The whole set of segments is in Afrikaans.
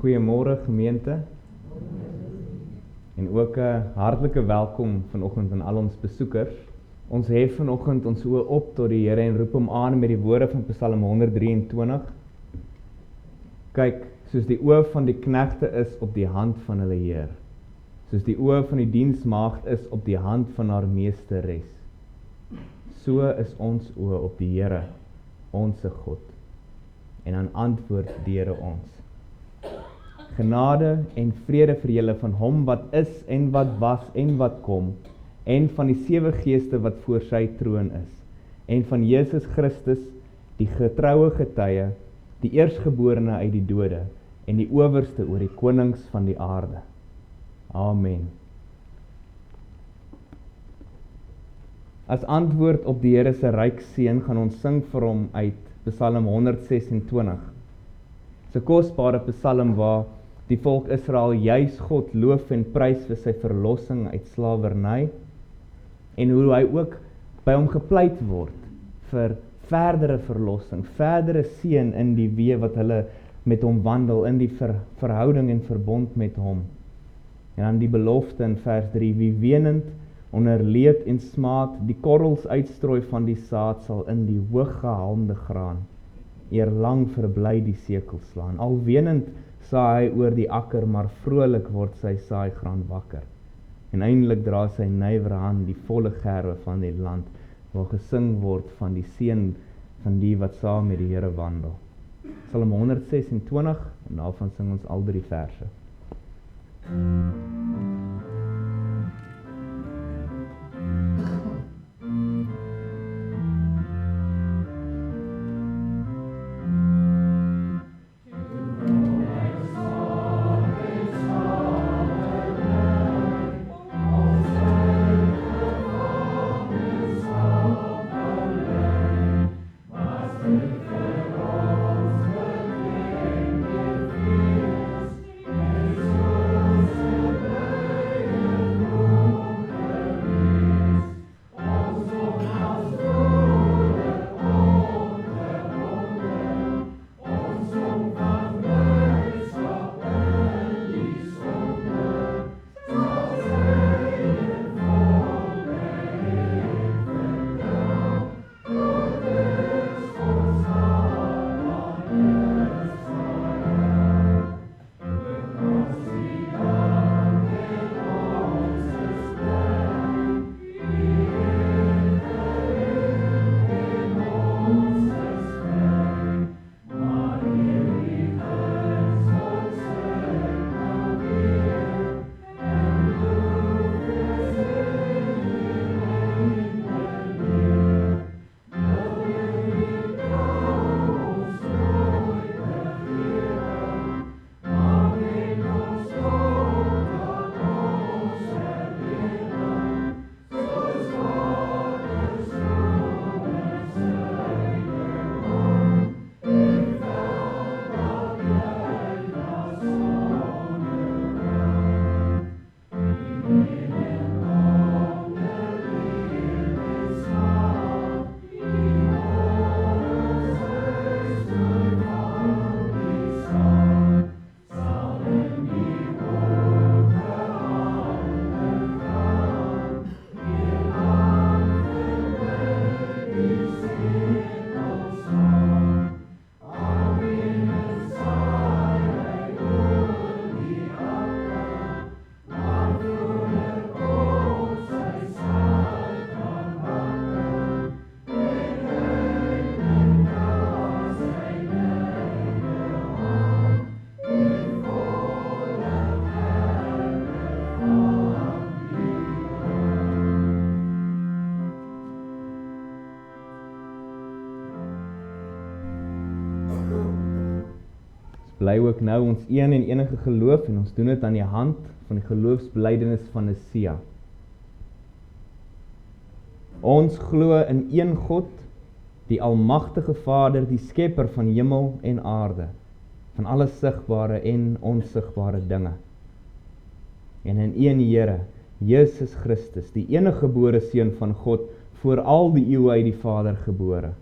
Goeiemôre gemeente. En ook 'n hartlike welkom vanoggend aan al ons besoekers. Ons hef vanoggend ons oë op tot die Here en roep hom aan met die woorde van Psalm 123. Kyk, soos die oë van die knegte is op die hand van hulle Heer, soos die oë van die diensmaagd is op die hand van haar meesteres, so is ons oë op die Here, onse God. En dan antwoord die Here ons: genade en vrede vir julle van hom wat is en wat was en wat kom, en van die 7 geeste wat voor sy troon is, en van Jesus Christus, die getroue getuie, die eerstgeborene uit die dode, en die owerste oor die konings van die aarde. Amen. As antwoord op die Here se ryk seën gaan ons sing vir hom uit Psalm 126. Dis 'n kosbare psalm waar die volk Israel juis God loof en prys vir sy verlossing uit slawerny, en hoe hy ook by hom gepleit word vir verdere verlossing, verdere seën in die weë wat hulle met hom wandel, in die verhouding en verbond met hom. En dan die belofte in vers 3, wie wenend onder leed en smaad die korrels uitstrooi van die saad sal in die hooggehalmde graan eerlang verbly die sekel slaan. Al wenend saai hy oor die akker, maar vrolik word sy saaigraan wakker. En eindelik dra sy nywer hand die volle gerwe van die land, waar gesing word van die seën van die wat saam met die Here wandel. Psalm 126, en daarvan sing ons al 3 verse. Bly ook nou ons een en enige geloof, en ons doen dit aan die hand van die geloofsbelydenis van Nicea. Ons glo in een God, die almagtige Vader, die skepper van hemel en aarde, van alle sigbare en onsigbare dinge. En in een Here, Jesus Christus, die enige gebore seun van God, voor al die eeue uit die Vader gebore.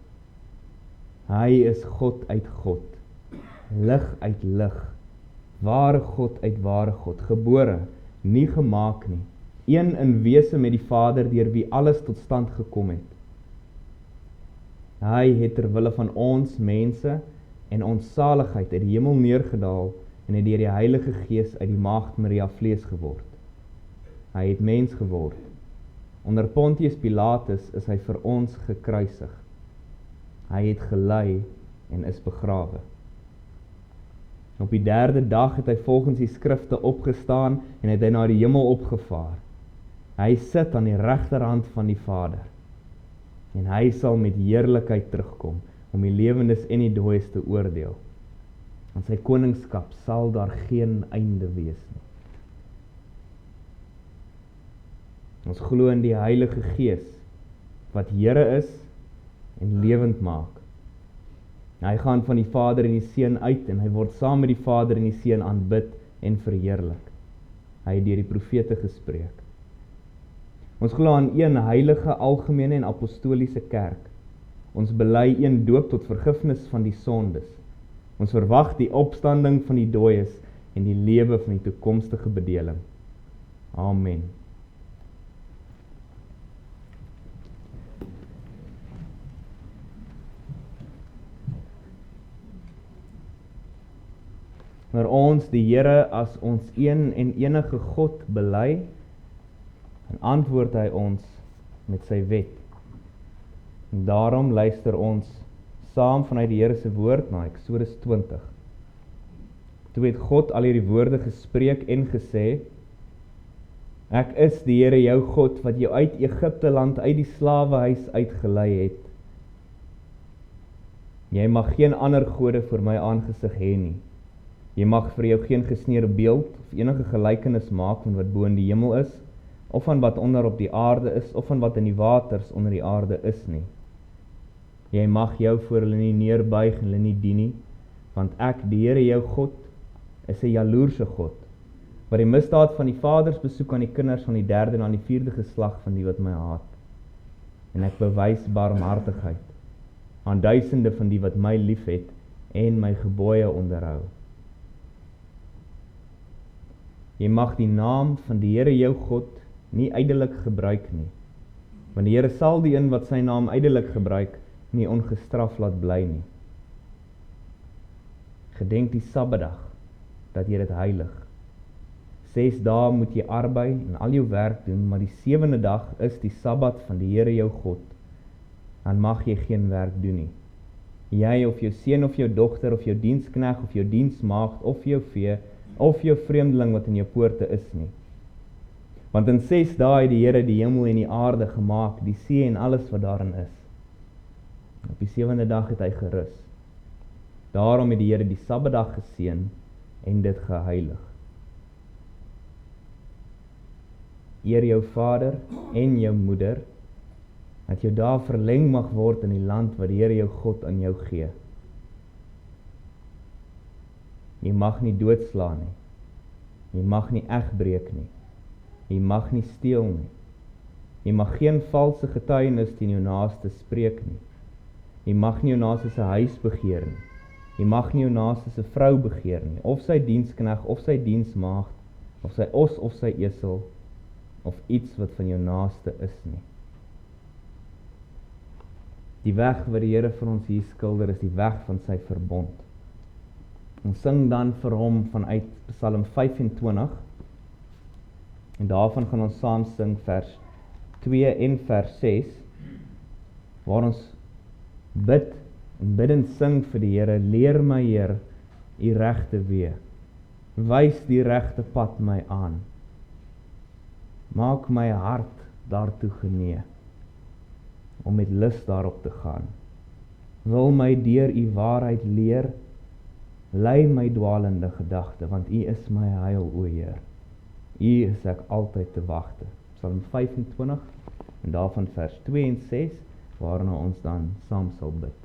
Hy is God uit God, lig uit lig, Ware God uit ware God, gebore, nie gemaak nie, een in wese met die Vader, deur wie alles tot stand gekom het. Hy het ter wille van ons mense en ons saligheid uit die hemel neergedaal en het deur die Heilige Gees uit die maagd Maria vlees geword. Hy het mens geword. Onder Pontius Pilatus is hy vir ons gekruisig. Hy het gelei en is begrawe. Op die 3de dag het hy volgens die skrifte opgestaan en het hy na die hemel opgevaar. Hy sit aan die regterhand van die Vader. En hy sal met heerlikheid terugkom om die lewendes en die dooies te oordeel. Aan sy koningskap sal daar geen einde wees nie. Ons glo in die Heilige Gees, wat Here is en lewend maak. Hy gaan van die Vader en die Seun uit en hy word saam met die Vader en die Seun aanbid en verheerlik. Hy het deur die profete gespreek. Ons glo aan een heilige, algemene en apostoliese kerk. Ons bely een doop tot vergifnis van die sondes. Ons verwag die opstanding van die dooies en die lewe van die toekomstige bedeling. Amen. Maar ons die Here as ons een en enige God bely, en antwoord hy ons met sy wet. En daarom luister ons saam vanuit die Here se woord na Eksodus 20. Toe het God al hierdie woorde gespreek en gesê: Ek is die Here jou God wat jou uit Egipte land uit die slawehuis uitgelei het. Jy mag geen ander gode voor my aangesig hê nie. Jy mag vir jou geen gesneerde beeld of enige gelykenis maak van wat bo in die hemel is, of van wat onder op die aarde is, of van wat in die waters onder die aarde is nie. Jy mag jou voor hulle nie neerbuig en hulle nie dien nie, want ek, die Here jou God, is 'n jaloerse God, wat die misdaad van die vaders besoek aan die kinders van die 3de en aan die 4de geslag van die wat my haat. En ek bewys barmhartigheid aan duisende van die wat my liefhet en my gebooie onderhou. Jy mag die naam van die Here jou God nie ydelik gebruik nie, want die Here sal die een wat sy naam ydelik gebruik nie ongestraf laat bly nie. Gedenk die Sabbatdag, dat jy dit heilig. 6 dae moet jy arbei en al jou werk doen, maar die 7de dag is die Sabbat van die Here jou God. Dan mag jy geen werk doen nie. Jy of jou seun of jou dogter of jou dienskneg of jou diensmaagd of jou vee of jou vreemdeling wat in jou poorte is nie. Want in 6 dae het die Here die hemel en die aarde gemaak, die see en alles wat daarin is. Op die 7de dag het hy gerus. Daarom het die Here die Sabbatdag geseën en dit geheilig. Eer jou vader en jou moeder, dat jou dae verleng mag word in die land wat die Here jou God aan jou gee. Jy mag nie doodslaan nie. Jy mag nie egbreek nie. Jy mag nie steel nie. Jy mag geen valse getuienis teen jou naaste spreek nie. Jy mag nie jou naaste se huis begeer nie. Jy mag nie jou naaste se vrou begeer nie, of sy dienskneg, of sy diensmaagd, of sy os of sy esel, of iets wat van jou naaste is nie. Die weg wat die Here vir ons hier skilder, is die weg van sy verbond. Ons sing dan vir hom vanuit Psalm 25, en daarvan gaan ons saam sing vers 2 en vers 6, waar ons bid en bidend sing vir die Here: leer my, Heer, u regte weë, wys die regte pad my aan, maak my hart daartoe genee, om met lus daarop te gaan, wil my deur u waarheid leer, lei my dwalende gedagte, want u is my heil, o Heer, u is ek altyd te wagte. Psalm 25, en daarvan vers 2 en 6, waarna ons dan saam sal bid.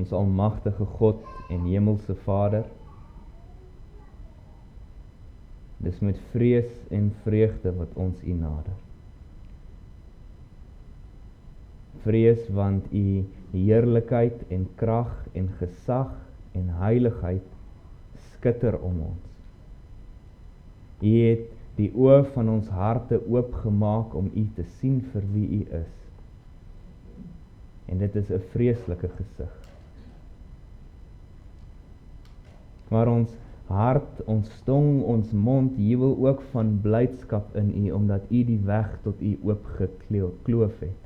ons almagtige God en hemelse Vader, dis met vrees en vreugde wat ons U nader. Vrees want U heerlikheid en krag en gesag en heiligheid skitter om ons. U het die oë van ons harte oopgemaak om U te sien vir wie U is. En dit is 'n vreeslike gesig. Maar ons hart, ons tong, ons mond jubel ook van blydskap in U, omdat U die weg tot U oopgekloof het.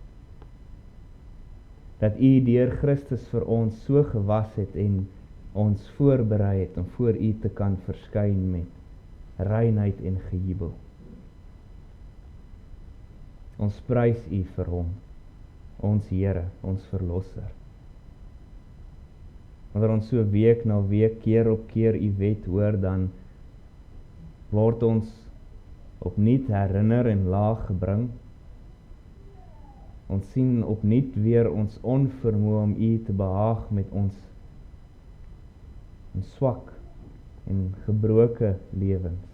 Dat U deur Christus vir ons so gewas het en ons voorberei het om voor U te kan verskyn met reinheid en gejubel. Ons prys U vir hom, ons Here, ons Verlosser. Wanneer ons so week na week, keer op keer U wet hoor, dan word ons opnuut herinner en laag gebring. Ons sien opnuut weer ons onvermoë om U te behaag met ons swak en gebroke lewens.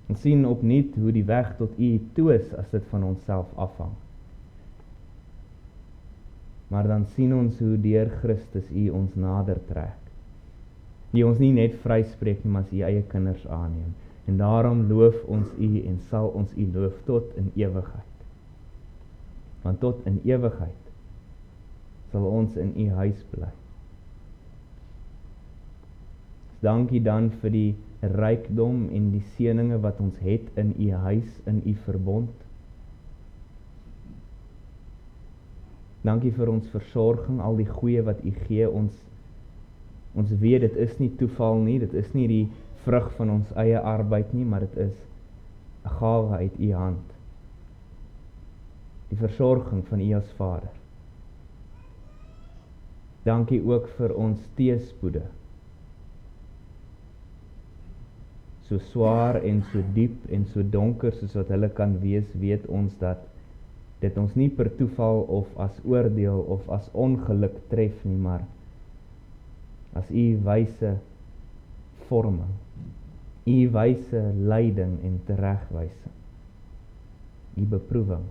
Ons sien opnuut hoe die weg tot U toos as dit van onsself afhang. Maar dan sien ons hoe deur Christus U ons nader trek. U ons nie net vryspreek nie, maar as U eie kinders aanneem. En daarom loof ons U en sal ons U loof tot in ewigheid. Want tot in ewigheid sal ons in U huis bly. Dankie dan vir die rykdom en die seëninge wat ons het in U huis, in U verbond. Dankie vir ons versorging, al die goeie wat U gee. Ons weet dit is nie toeval nie, dit is nie die vrug van ons eie arbeid nie, maar dit is 'n gawe uit U hand. Die versorging van U as Vader. Dankie ook vir ons teëspoede. So swaar en so diep en so donker soos wat hulle kan wees, weet ons dat dit ons nie per toeval of as oordeel of as ongeluk tref nie, maar as U wyse vorming, U wyse leiding en teregwysing, U beproewing.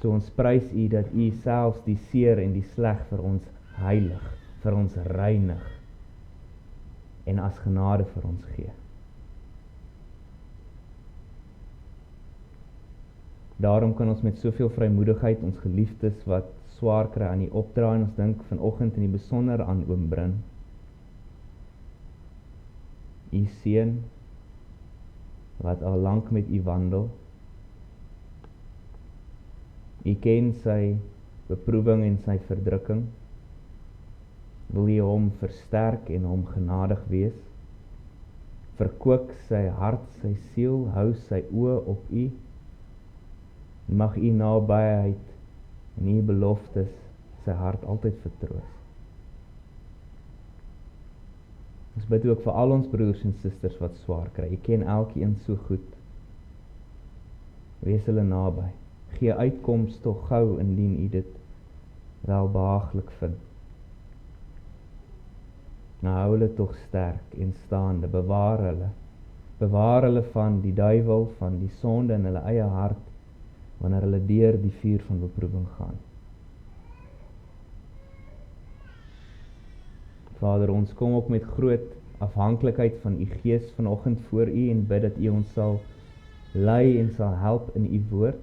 So ons prys U dat U selfs die seer en die sleg vir ons heilig, vir ons reinig en as genade vir ons gee. Daarom kan ons met soveel vrymoedigheid ons geliefdes wat swaar kry aan U opdra, en ons dink vanoggend in die besonder aan oom Brin. U seun wat al lank met U wandel. U ken sy beproewing en sy verdrukking. Wil U hom versterk en hom genadig wees? Verkoop sy hart, sy siel, hou sy oë op U. Mag U nabyheid en U beloftes sy hart altyd vertroos. Ons bid ook vir al ons broers en susters wat swaar kry. U ken elkeen so goed. Wees hulle naby. Gee uitkoms tog gou indien U dit welbehaaglik vind. Nou hou hulle tog sterk en staande. Bewaar hulle van die duiwel, van die sonde in hulle eie hart, wanneer hulle deur die vuur van beproewing gaan. Vader, ons kom ook met groot afhanklikheid van U Gees vanoggend voor U en bid dat U ons sal lei en sal help in U woord.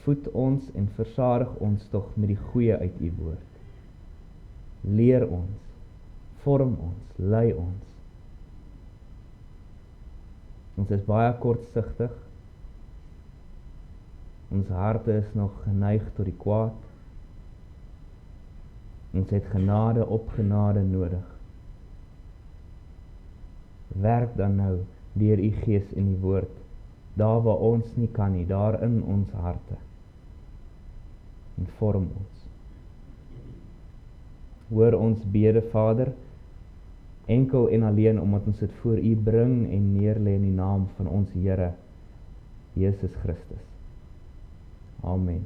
Voed ons en versadig ons tog met die goeie uit U woord. Leer ons, vorm ons, lei ons. Ons is baie kortsigtig. Ons harte is nog geneig tot die kwaad. Ons het genade op genade nodig. Werk dan nou deur U Gees in die woord, daar waar ons nie kan nie, daar in ons harte. En vorm ons. Hoor ons bede, Vader, enkel en alleen omdat ons dit voor U bring en neerlê in die naam van ons Here, Jesus Christus. Amen.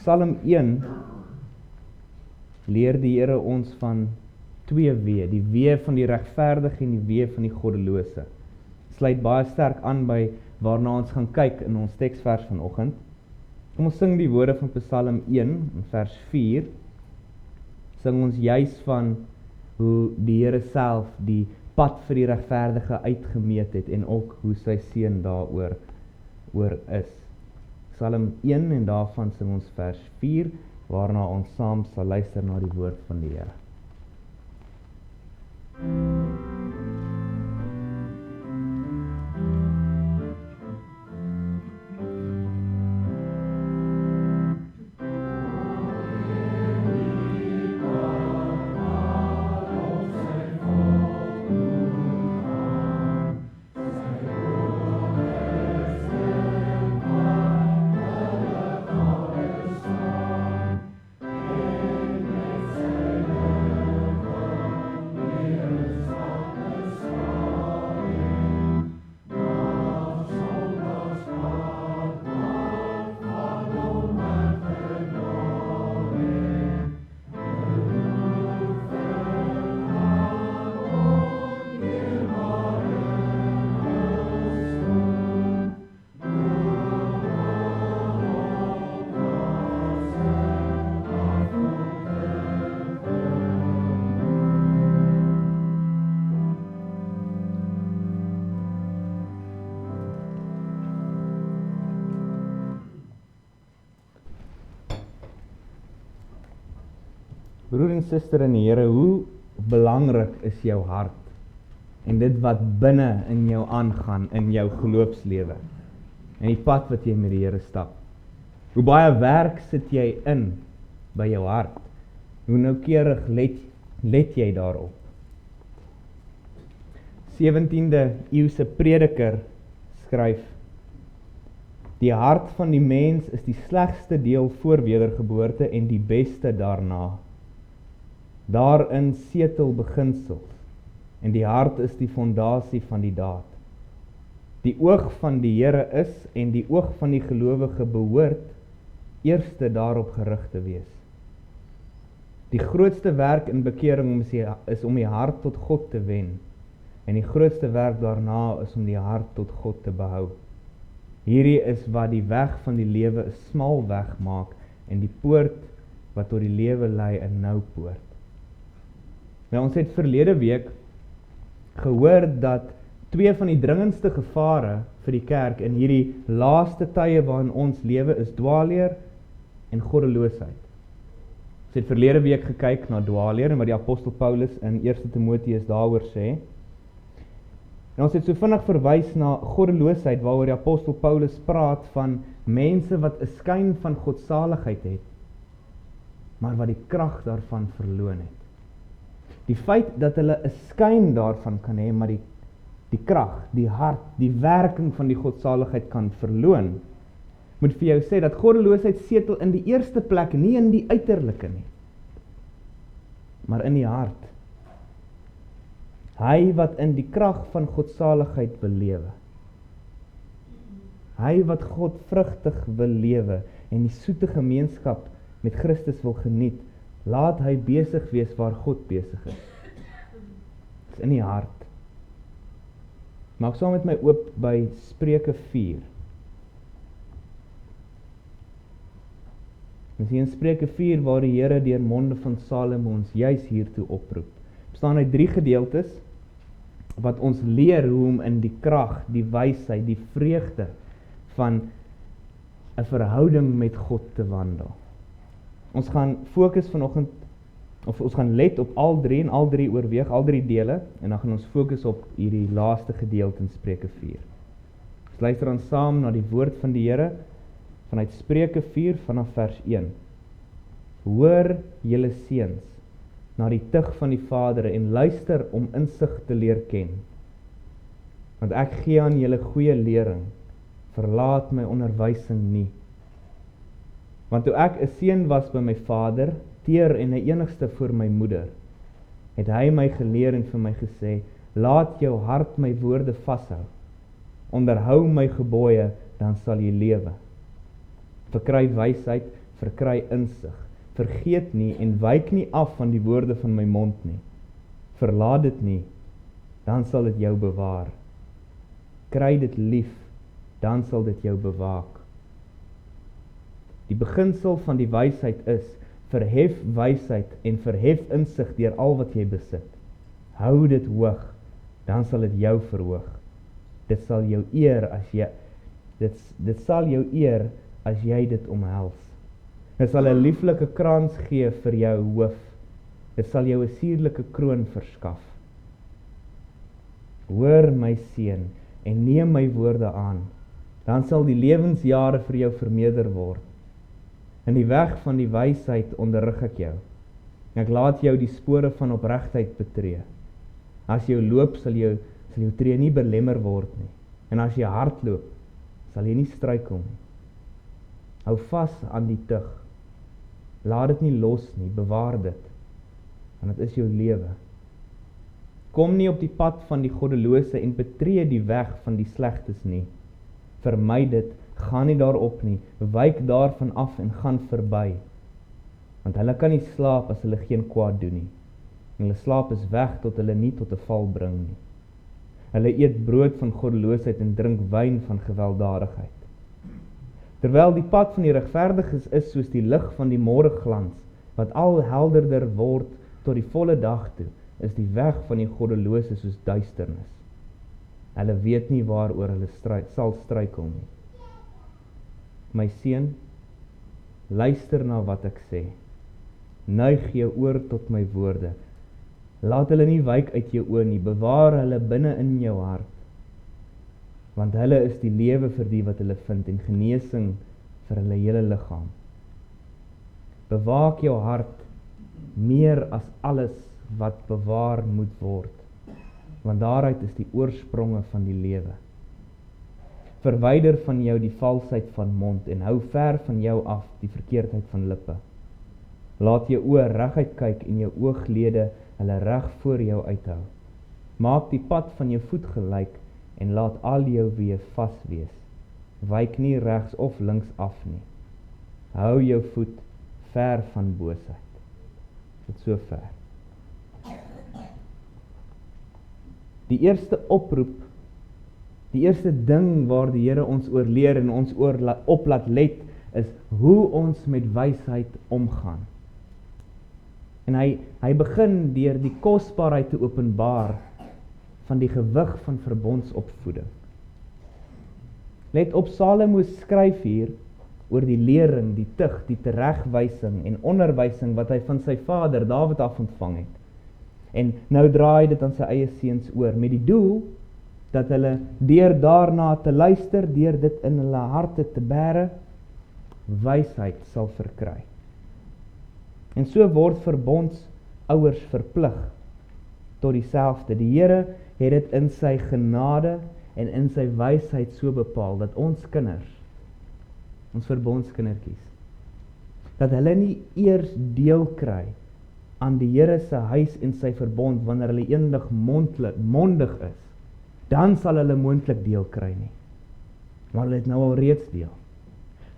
Psalm 1 leer die Here ons van twee weë, die weë van die regverdige en die weë van die goddelose. Sluit baie sterk aan by waarna ons gaan kyk in ons teksvers vanoggend. Kom ons sing die woorde van Psalm 1 in vers 4. Sing ons juis van hoe die Here self die pad vir die regverdige uitgemeet het en ook hoe sy seën daaroor is. Psalm 1 en daarvan sing ons vers 4, waarna ons saam sal luister na die woord van die Here. Broer en suster in die Here, hoe belangrik is jou hart en dit wat binne in jou aangaan in jou geloofslewe en die pad wat jy met die Here stap? Hoe baie werk sit jy in by jou hart? Hoe noukeurig let jy daarop? 17de eeuse prediker skryf: die hart van die mens is die slegste deel voor wedergeboorte en die beste daarna. Daarin setel beginsels, en die hart is die fondasie van die daad. Die oog van die Here is, en die oog van die gelowige behoort, eerste daarop gerig te wees. Die grootste werk in bekering is om die hart tot God te wen, en die grootste werk daarna is om die hart tot God te behou. Hierdie is wat die weg van die lewe 'n smal weg maak, en die poort wat tot die lewe lei 'n nou poort. Nou, ons het verlede week gehoor dat twee van die dringendste gevare vir die kerk in hierdie laaste tye waarin ons lewe is dwaalleer en goddeloosheid. Ons het verlede week gekyk na dwaalleer en wat die apostel Paulus in 1 Timoteus daaroor sê. En ons het so vinnig verwys na goddeloosheid waaroor die apostel Paulus praat van mense wat 'n skyn van godsaligheid het, maar wat die krag daarvan verloon het. Die feit dat hulle 'n skyn daarvan kan hê, maar die krag, die hart, die werking van die godsaligheid kan verloon, moet vir jou sê dat goddeloosheid setel in die eerste plek, nie in die uiterlike nie, maar in die hart. Hy wat in die krag van godsaligheid wil lewe, hy wat God vrugtig wil lewe en die soete gemeenskap met Christus wil geniet, laat hy besig wees waar God besig is. Dit is in die hart. Maak saam met my oop by Spreuke 4. Ons sien in Spreuke 4 waar die Here deur monde van Salomo ons juis hiertoe oproep. Bestaan uit 3 gedeeltes wat ons leer hoe om in die krag, die wysheid, die vreugde van 'n verhouding met God te wandel. Ons gaan fokus vanoggend, of ons gaan let op al 3 en al 3 oorweeg, al 3 dele, en dan gaan ons fokus op hierdie laaste gedeelte in Spreuke 4. Ons luister dan saam na die woord van die Here vanuit Spreuke 4 vanaf vers 1. Hoor julle seuns na die tug van die Vader en luister om insig te leer ken. Want ek gee aan julle goeie lering, verlaat my onderwysing nie. Want toe ek 'n seun was by my vader, teer en 'n enigste voor my moeder, het hy my geleer en vir my gesê, laat jou hart my woorde vashou, onderhou my gebooie, dan sal jy lewe. Verkry wysheid, verkry insig. Vergeet nie en wyk nie af van die woorde van my mond nie. Verlaat dit nie, dan sal dit jou bewaar. Kry dit lief, dan sal dit jou bewaak. Die beginsel van die wysheid is, verhef wysheid en verhef insig deur al wat jy besit. Hou dit hoog, dan sal dit jou verhoog. Dit sal jou eer as jy dit omhels. Dit sal 'n lieflike krans gee vir jou hoof. Dit sal jou 'n suurlike kroon verskaf. Hoor my seun en neem my woorde aan, dan sal die lewensjare vir jou vermeerder word. In die weg van die wysheid onderrig ek jou. Ek laat jou die spore van opregtheid betree. As jy loop, sal jou tree nie belemmer word nie. En as jy hardloop, sal jy nie struikel nie. Hou vas aan die tug. Laat dit nie los nie, bewaar dit. Want dit is jou lewe. Kom nie op die pad van die goddelose en betree die weg van die slegtes nie. Vermy dit, gaan nie daarop nie, wyk daarvan af en gaan verby. Want hulle kan nie slaap as hulle geen kwaad doen nie. En hulle slaap is weg tot hulle nie tot 'n val bring nie. Hulle eet brood van goddeloosheid en drink wyn van gewelddadigheid. Terwyl die pad van die regverdiges is soos die lig van die môreglans, wat al helderder word tot die volle dag toe, is die weg van die goddelose soos duisternis. Hulle weet nie waaroor hulle sal struikel nie. My seun, luister na wat ek sê. Neig jou oor tot my woorde. Laat hulle nie wyk uit jou oë nie, bewaar hulle binne in jou hart. Want hulle is die lewe vir die wat hulle vind en genesing vir hulle hele liggaam. Bewaak jou hart meer as alles wat bewaar moet word, want daaruit is die oorspronge van die lewe. Verwyder van jou die valsheid van mond en hou ver van jou af die verkeerdheid van lippe. Laat jou oë reguit kyk en jou ooglede hulle reg voor jou uithou. Maak die pad van jou voet gelyk en laat al jou weë vas wees. Wyk nie regs of links af nie. Hou jou voet ver van boosheid. Tot so ver. Die eerste oproep, die eerste ding waar die Here ons oor leer en ons op laat let, is hoe ons met wysheid omgaan. En hy begin deur die kosbaarheid te openbaar van die gewig van verbondsopvoeding. Let op, Salomo skryf hier oor die lering, die tug, die teregwysing en onderwysing wat hy van sy vader Dawid af ontvang het. En nou draai dit aan sy eie seuns oor, met die doel dat hulle deur daarna te luister, deur dit in hulle harte te bære, wysheid sal verkry. En so word verbondsouers verplig tot dieselfde. Die Here het dit in sy genade en in sy wysheid so bepaal, dat ons kinders, ons verbondskindertjies, dat hulle nie eers deel kry aan die Here se huis en sy verbond, wanneer hulle eendag mondig is, dan sal hulle moontlik deel kry nie. Maar hulle het nou al reeds deel.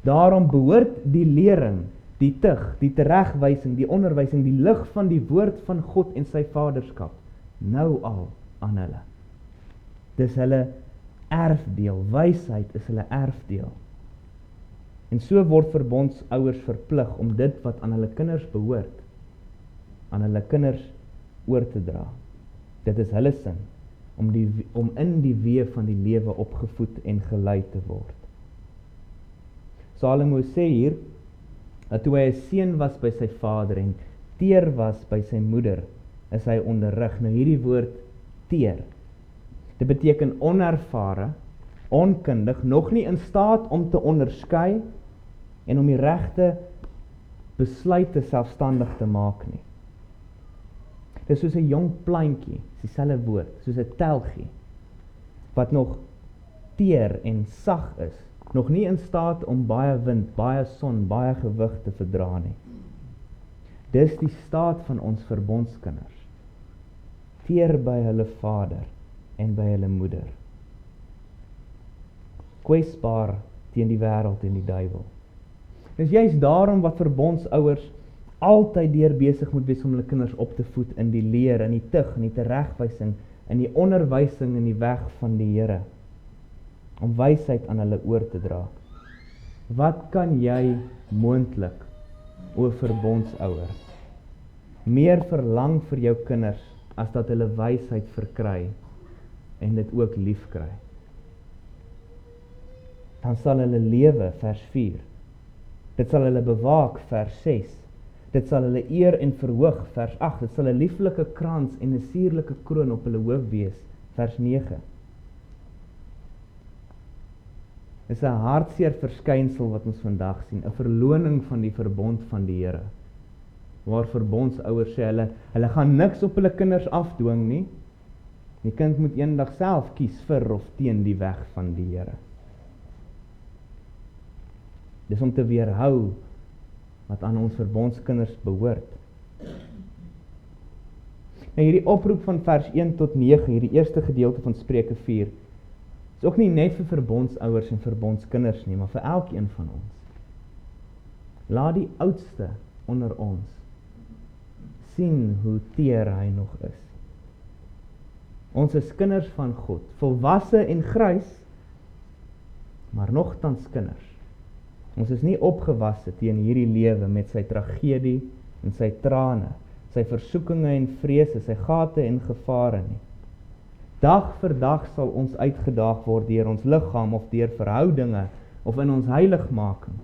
Daarom behoort die lering, die tug, die teregwysing, die onderwysing, die lig van die woord van God en sy vaderskap, nou al aan hulle. Dis hulle erfdeel, wysheid is hulle erfdeel. En so word verbondsouers verplig om dit wat aan hulle kinders behoort, aan hulle kinders oor te dra. Dit is hulle sin, om in die weë van die lewe opgevoed en gelei te word. Salomo sê hier, dat toe hy 'n seun was by sy vader en teer was by sy moeder, is hy onderrig. Nou hierdie woord teer, dit beteken onervare, onkundig, nog nie in staat om te onderskei en om die regte besluite selfstandig te maak nie. Dit is soos 'n jong plantjie, dieselfde woord, soos 'n telgie, wat nog teer en sag is, nog nie in staat om baie wind, baie son, baie gewig te verdra nie. Dis die staat van ons verbondskinders. Teer by hulle vader en by hulle moeder. Kwesbaar teen die wêreld en die duiwel. Dis juist daarom wat verbondsouers altyd deur besig moet wees om hulle kinders op te voed in die leer, in die tug, in die teregwysing, in die onderwysing in die weg van die Here, om wysheid aan hulle oor te dra. Wat kan jy moontlik, o verbondsouer, meer verlang vir jou kinders, as dat hulle wysheid verkry, en dit ook lief kry? Dan sal hulle lewe, vers 4. Dit sal hulle bewaak, vers 6. Dit sal hulle eer en verhoog, vers 8. Dit sal 'n lieflike krans en 'n suurlike kroon op hulle hoof wees, vers 9. Dis 'n hartseer verskynsel wat ons vandag sien, 'n verloning van die verbond van die Here, waar verbondsouers sê hulle gaan niks op hulle kinders afdwing nie. Die kind moet eendag self kies vir of teen die weg van die Here. Dis om te weerhou wat aan ons verbondskinders behoort. Nou hierdie oproep van vers 1 tot 9, hierdie eerste gedeelte van Spreuke 4, is ook nie net vir verbondsouers en verbondskinders nie, maar vir elkeen van ons. Laat die oudste onder ons sien hoe teer hy nog is. Ons is kinders van God, volwasse en grys, maar nogtans kinders. Ons is nie opgewasse teen hierdie lewe met sy tragedie en sy trane, sy versoekinge en vrese, sy gate en gevare nie. Dag vir dag sal ons uitgedaag word deur ons liggaam of deur verhoudinge of in ons heiligmaking.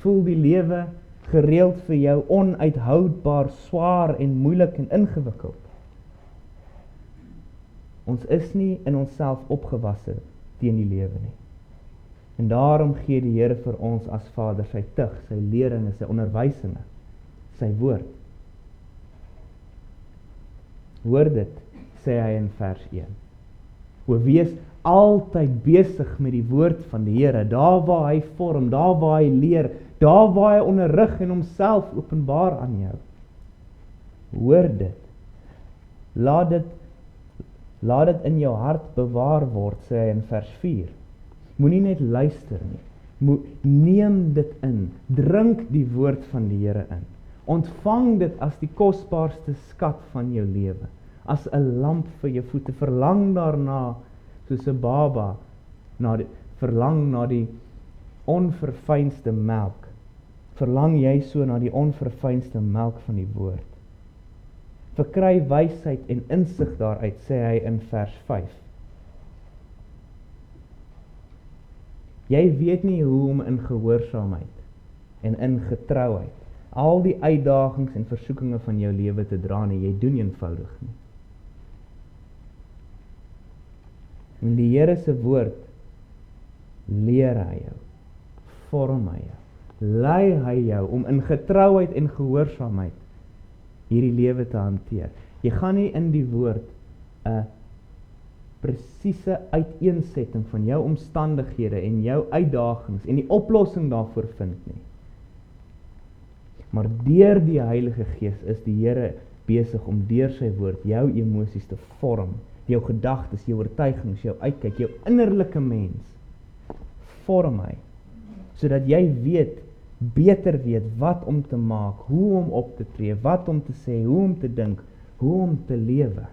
Voel die lewe gereeld vir jou onuithoudbaar, swaar en moeilik en ingewikkeld? Ons is nie in onsself opgewasse teen die lewe nie. En daarom gee die Here vir ons as Vader sy tug, sy leringe, sy onderwysinge, sy woord. Hoor dit, sê hy in vers 1. Wees altyd besig met die woord van die Here, daar waar hy vorm, daar waar hy leer, daar waar hy onderrig en homself openbaar aan jou. Hoor dit. Laat dit in jou hart bewaar word, sê hy in vers 4. Moenie net luister nie. Neem dit in. Drink die woord van die Here in. Ontvang dit as die kosbaarste skat van jou lewe. As 'n lamp vir jou voete. Verlang daarna, soos 'n baba, verlang na die onverfynste melk. Verlang jy so na die onverfynste melk van die woord. Verkry wysheid en insig daaruit, sê hy in vers 5. Jy weet nie hoe om in gehoorsaamheid en in getrouheid al die uitdagings en versoekinge van jou lewe te dra nie, jy doen eenvoudig nie. En die Here se woord leer hy jou, vorm hy jou, lei hy jou om in getrouheid en gehoorsaamheid hierdie lewe te hanteer. Jy gaan nie in die woord 'n presiese uiteensetting van jou omstandighede en jou uitdagings en die oplossing daarvoor vind nie. Maar deur die Heilige Gees is die Here besig om deur sy woord jou emosies te vorm, jou gedagtes, jou oortuigings, jou uitkyk, jou innerlike mens vorm hy, sodat jy beter weet wat om te maak, hoe om op te tree, wat om te sê, hoe om te dink, hoe om te lewe.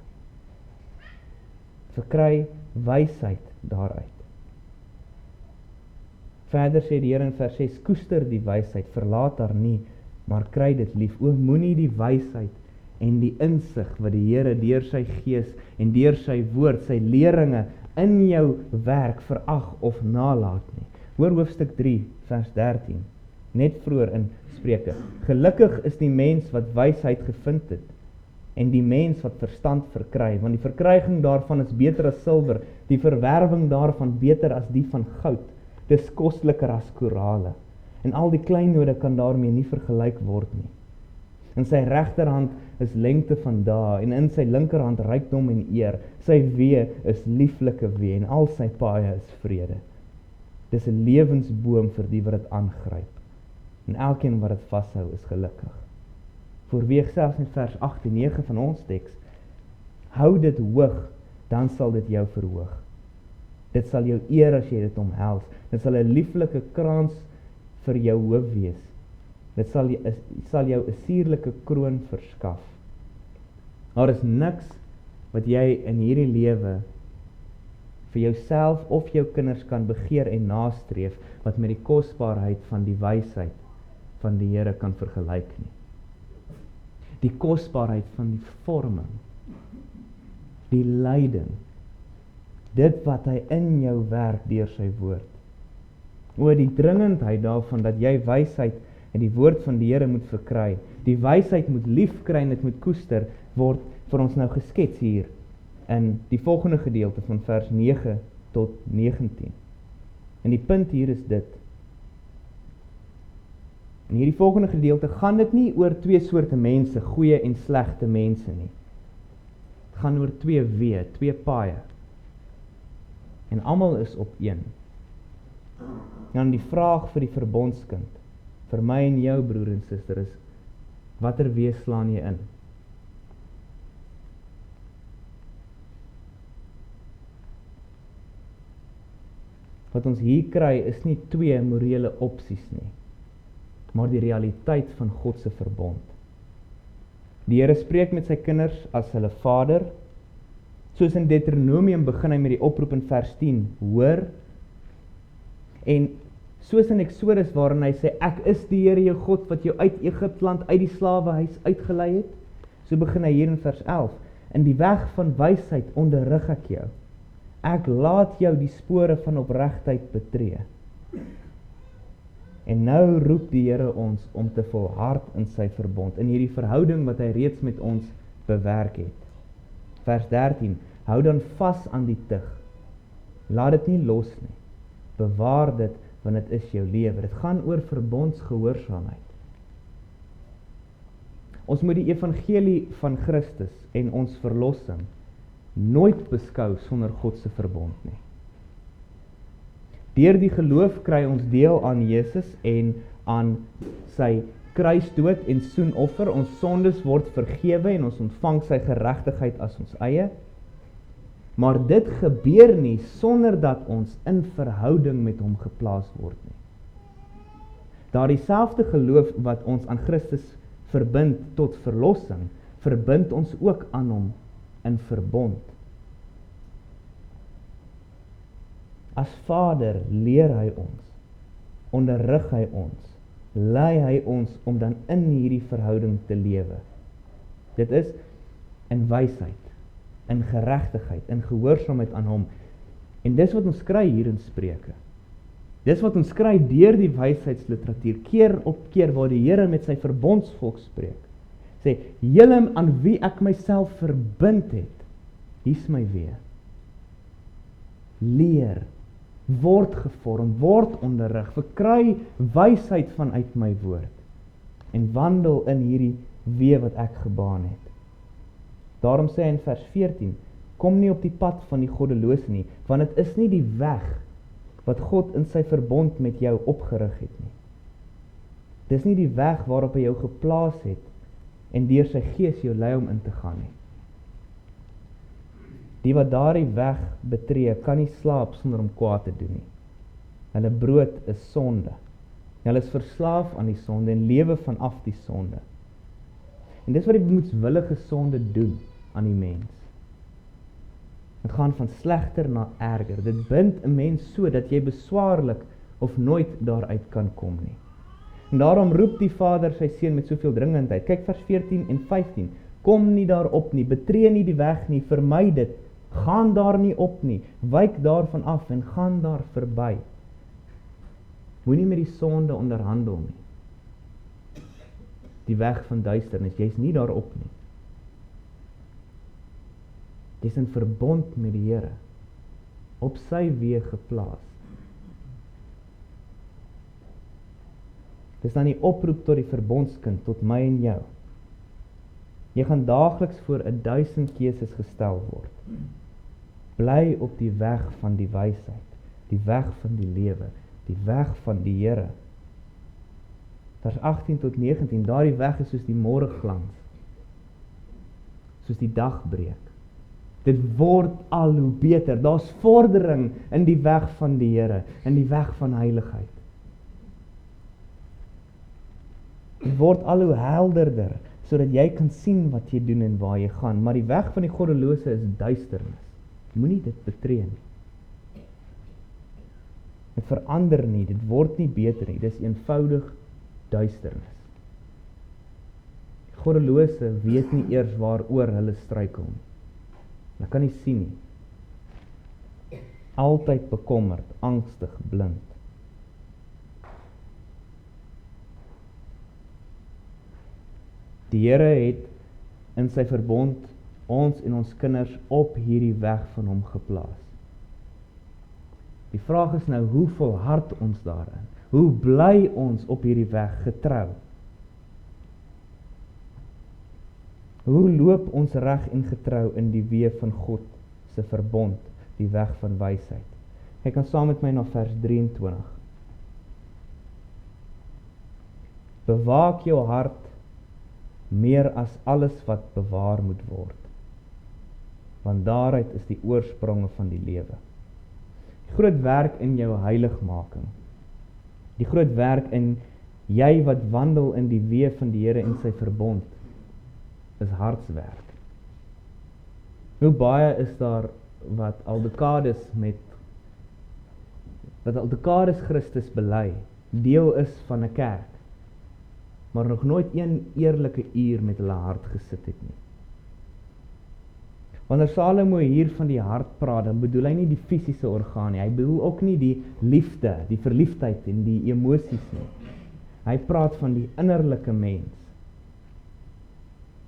Verkry wysheid daaruit. Verder sê die Here in vers 6, koester die wysheid, verlaat haar nie, maar kry dit lief. Moenie die wysheid en die insig wat die Here deur sy Gees en deur sy woord, sy leringe in jou werk verag of nalat nie. Hoor hoofstuk 3 vers 13, net vroeër in Spreuke. Gelukkig is die mens wat wysheid gevind het en die mens wat verstand verkry, want die verkryging daarvan is beter as silwer, die verwerwing daarvan beter as die van goud. Dis kostliker as korale. En al die kleinode kan daarmee nie vergelyk word nie. In sy regterhand is lengte van dae en in sy linkerhand rykdom en eer. Sy weë is lieflike weë en al sy paaie is vrede. Dis 'n lewensboom vir die wat dit aangryp. En elkeen wat dit vashou is gelukkig. Voorweeg selfs in vers 8 en 9 van ons teks, hou dit hoog, dan sal dit jou verhoog. Dit sal jou eer as jy dit omhels. Dit sal 'n lieflike krans vir jou hoof wees. Dit sal jou 'n suurlike kroon verskaf. Daar is niks wat jy in hierdie lewe vir jouself of jou kinders kan begeer en nastreef, wat met die kosbaarheid van die wysheid van die Here kan vergelyk nie. Die kosbaarheid van die vorming, die lyding, dit wat hy in jou werk deur sy woord. Die dringendheid daarvan dat jy wysheid in die woord van die Here moet verkry, die wysheid moet liefkry en dit moet koester, word vir ons nou geskets hier in die volgende gedeelte van vers 9 tot 19. En die punt hier is dit. In hierdie volgende gedeelte gaan dit nie oor twee soorte mense, goeie en slegte mense nie. Dit gaan oor twee paaie. En almal is op een. Dan die vraag vir die verbondskind, vir my en jou broer en suster is, watter weë slaan jy in? Wat ons hier kry is nie twee morele opsies nie, maar die realiteit van God se verbond. Die Here spreek met sy kinders as hulle Vader, soos in Deuteronomium begin hy met die oproep in vers 10, hoor, en soos in Exodus waarin hy sê, ek is die Here jou God wat jou uit Egipteland, uit die slawehuis uitgelei het, so begin hy hier in vers 11, in die weg van wysheid onderrig ek jou, ek laat jou die spore van opregtheid betree. En nou roep die Here ons om te volhard in sy verbond, in hierdie verhouding wat hy reeds met ons bewerk het. Vers 13, hou dan vas aan die tug, laat dit nie los nie, bewaar dit, want dit is jou lewe. Dit gaan oor verbondsgehoorsaamheid. Ons moet die evangelie van Christus en ons verlossing nooit beskou sonder God se verbond nie. Deur die geloof kry ons deel aan Jesus en aan sy kruisdood en soenoffer. Ons sondes word vergewe en ons ontvang sy geregtigheid as ons eie. Maar dit gebeur nie sonder dat ons in verhouding met hom geplaas word nie. Daardie selfde geloof wat ons aan Christus verbind tot verlossing, verbind ons ook aan hom in verbond. As Vader leer hy ons, onderrig hy ons, lei hy ons om dan in hierdie verhouding te lewe. Dit is in wysheid, in geregtigheid, in gehoorsaamheid aan hom. En dis wat ons kry hier in Spreuke. Dis wat ons kry deur die wysheidsliteratuur, keer op keer waar die Here met sy verbondsvolk spreek. Sê, julle aan wie ek myself verbind het, hier's my weë. Leer, word gevorm, word onderrig, verkry wysheid vanuit my woord en wandel in hierdie weë wat ek gebaan het. Daarom sê hy in vers 14, kom nie op die pad van die goddelose nie, want dit is nie die weg wat God in sy verbond met jou opgerig het nie. Dis nie die weg waarop hy jou geplaas het en deur sy gees jou lei om in te gaan nie. Die wat daardie weg betree, kan nie slaap sonder om kwaad te doen nie. Hulle brood is sonde. Hulle is verslaaf aan die sonde en lewe vanaf die sonde. En dis wat die bemoedswillige sonde doen aan die mens. Dit gaan van slegter na erger. Dit bind 'n mens so dat jy beswaarlik of nooit daaruit kan kom nie. En daarom roep die Vader sy seun met soveel dringendheid. Kyk vers 14 en 15. Kom nie daarop nie, betree nie die weg nie, vermy dit. Gaan daar nie op nie, wyk daarvan af en gaan daar verby. Moenie met die sonde onderhandel nie. Die weg van duisternis, jy's nie daarop nie. Jy's in verbond met die Here, op sy weë geplaas. Dis dan die oproep tot die verbondskind, tot my en jou. Jy gaan daagliks voor 1000 keuses gestel word. Bly op die weg van die wysheid, die weg van die lewe, die weg van die Here. Vers 18 tot 19, daardie weg is soos die môreglans, soos die dag breek. Dit word al hoe beter, daar's vordering in die weg van die Here, in die weg van heiligheid. Dit word al hoe helderder, sodat jy kan sien wat jy doen en waar jy gaan. Maar die weg van die goddelose is duisternis. Moenie dit betree nie. Dit verander nie, dit word nie beter nie, dit is eenvoudig duisternis. Goddelose weet nie eers waaroor hulle struikel nie. Hulle kan nie sien nie. Altyd bekommerd, angstig, blind. Die Here het in sy verbond ons en ons kinders op hierdie weg van hom geplaas. Die vraag is nou, hoe volhard ons daarin? Hoe bly ons op hierdie weg getrou? Hoe loop ons reg en getrou in die weë van God se verbond, die weg van wysheid? Kyk dan saam met my na vers 23. Bewaak jou hart meer as alles wat bewaar moet word, want daaruit is die oorspronge van die lewe. Die groot werk in jou heiligmaking, die groot werk in jy wat wandel in die weë van die Here en sy verbond, is hartswerk. Hoe baie is daar wat al dekades Christus bely, deel is van 'n kerk, maar nog nooit een eerlike uur met hulle hart gesit het nie. Wanneer Salomo hier van die hart praat, dan bedoel hy nie die fisiese orgaan nie, hy bedoel ook nie die liefde, die verliefdheid en die emosies nie. Hy praat van die innerlike mens.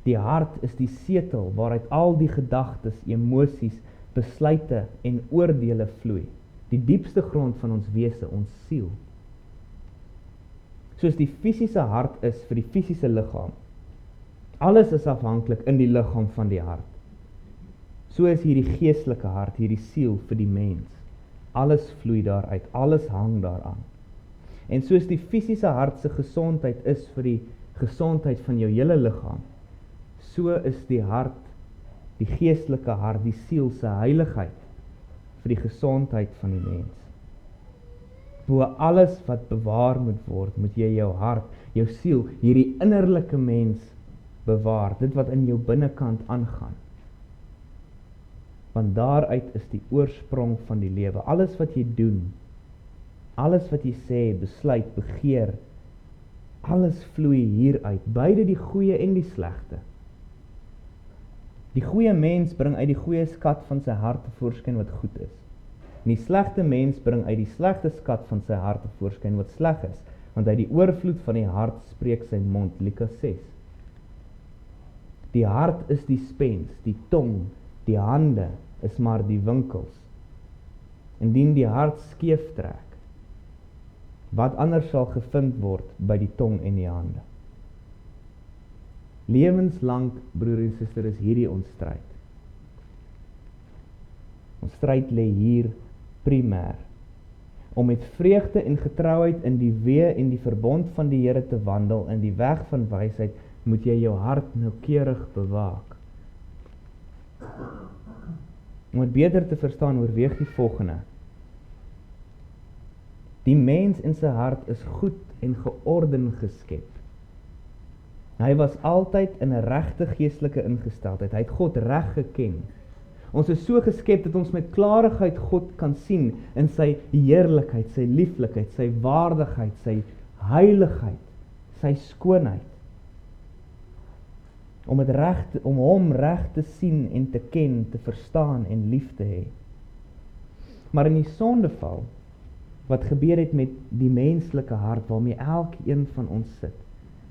Die hart is die setel waaruit al die gedagtes, emosies, besluite en oordeele vloei. Die diepste grond van ons wese, ons siel. Soos die fisiese hart is vir die fisiese liggaam. Alles is afhanklik in die liggaam van die hart. So is hierdie geestelike hart, hierdie siel vir die mens. Alles vloei daaruit, alles hang daaraan. En soos die fisiese hart se gesondheid is vir die gesondheid van jou hele liggaam, so is die hart, die geestelike hart, die siel se heiligheid vir die gesondheid van die mens. Bo alles wat bewaar moet word, moet jy jou hart, jou siel, hierdie innerlike mens bewaar, dit wat in jou binnekant aangaan. Want daaruit is die oorsprong van die lewe. Alles wat jy doen, alles wat jy sê, besluit, begeer, alles vloei hieruit, beide die goeie en die slegte. Die goeie mens bring uit die goeie skat van sy hart tevoorskyn wat goed is. En die slegte mens bring uit die slegte skat van sy hart tevoorskyn wat sleg is, want uit die oorvloed van die hart spreek sy mond, Lukas 6. Die hart is die spens, die tong, die hande is maar die winkels. Indien die hart skeef trek, wat anders sal gevind word by die tong en die hande? Lewenslang, broer en suster, is hierdie ons stryd. Ons stryd lê hier primêr, om met vreugde en getrouheid in die weë en die verbond van die Here te wandel, in die weg van wysheid, moet jy jou hart noukeurig bewaak. Om het beter te verstaan, oorweeg die volgende. Die mens in sy hart is goed en georden geskep. Hy was altyd in 'n regte geestelike ingesteldheid. Hy het God reg geken. Ons is so geskep dat ons met klarigheid God kan sien in sy heerlikheid, sy lieflikheid, sy waardigheid, sy heiligheid, sy skoonheid. Om hom reg te sien en te ken, te verstaan en lief te hê. Maar in die sondeval, wat gebeur het met die menslike hart waarmee elkeen van ons sit,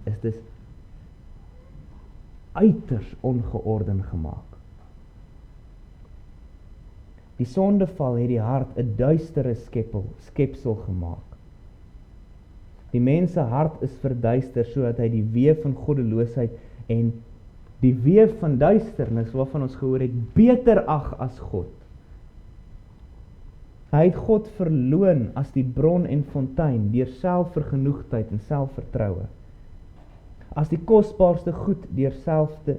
is dit uiters ongeorden gemaak. Die sondeval het die hart 'n duistere skepsel gemaak. Die mens se hart is verduister sodat hy die weë van goddeloosheid en die weë van duisternis waarvan ons gehoor het, beter ag as God. Hy het God verloon as die bron en fontein deur selfvergenoegdheid en selfvertroue. As die kosbaarste goed deur